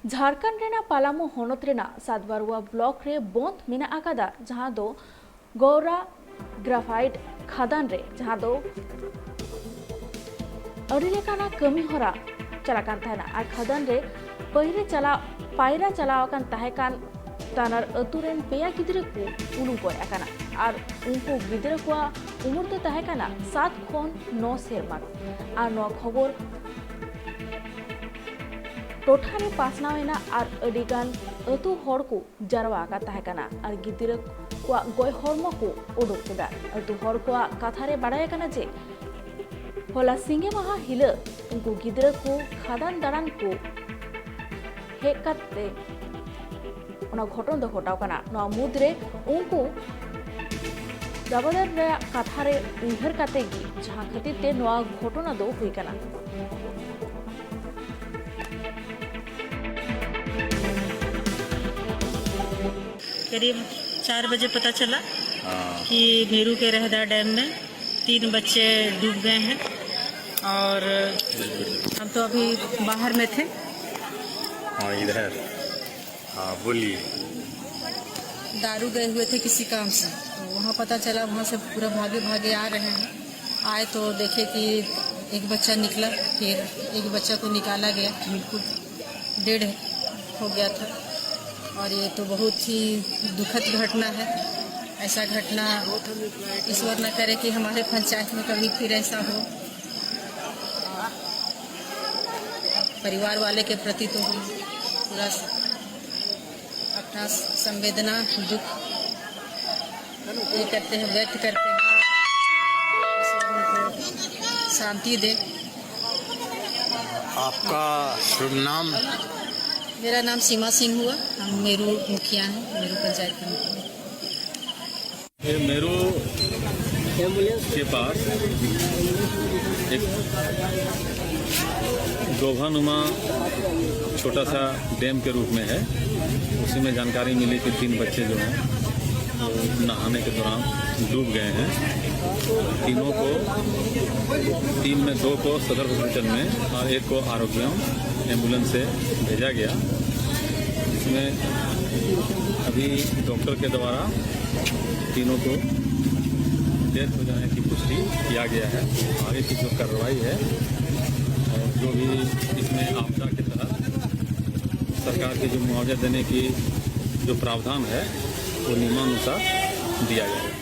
Jharkhand Raina पालामू होनत Raina सातबारुआ block रे बंद मेना आकादा जहां दो गौरा ग्राफाइट खादान रे जहां दो अड़ी लेकाना कमी होरा चलाकान थाना आर खादान रे पायरा चलावाकान ताहेकान तानार अतुरेन पेया गिद्रा को उलू गय आकाना आर उनको गिद्रा को उमर दो ताहेकाना 7 खन 9 सेरमा आर नो खबर टोठारे पासनावेना आर अडिगान अतु हर को जारवा आका ताहेकाना आर गिद्रा को गय हरम को उडुक केदा अतु हर को कथारे बाडाय काना जे होला सिंगे माहा हिला उनको गिद्रा को खादान दारान को हेकाते ओना घटन दो घटाव काना नो मुद्रे उनको दाबादार रे कथारे उइहर काते गी जहां खातिर ते नो घटना दो हुई काना। करीब 4 बजे पता चला कि मेरू के रहदा डैम में 3 बच्चे डूब गए हैं और हम तो अभी बाहर में थे। हाँ इधर बोलिए। दारू गए हुए थे किसी काम से, तो वहाँ पता चला, वहाँ से पूरा भागे भागे आ रहे हैं। आए तो देखे कि एक बच्चा निकला, फिर एक बच्चा को निकाला गया, बिल्कुल डेढ़ हो गया था। और ये तो बहुत ही दुखद घटना है। ऐसा घटना ईश्वर न करे कि हमारे पंचायत में कभी फिर ऐसा हो। परिवार वाले के प्रति तो पूरा अपना संवेदना दुख ये करते हैं, व्यक्त करते हैं। ईश्वर उनको शांति दे। आपका शुभ नाम? मेरा नाम सीमा सिंह हुआ, हम मेरू मुखिया हैं, मेरू पंचायत के मुखिया। ये मेरू के पास एक दोभानुमा छोटा सा डैम के रूप में है। उसी में जानकारी मिली कि 3 बच्चे जो हैं वो नहाने के दौरान डूब गए हैं। तीनों को, 3 में 2 को सदर हॉस्पिटल में और 1 को आरोग्य एम्बुलेंस से भेजा गया, जिसमें अभी डॉक्टर के द्वारा तीनों को डेथ हो जाने की पुष्टि किया गया है। आगे की जो कार्रवाई है और जो भी इसमें आपदा के तहत सरकार की जो मुआवजा देने की जो प्रावधान है वो नियमानुसार दिया जाएगा।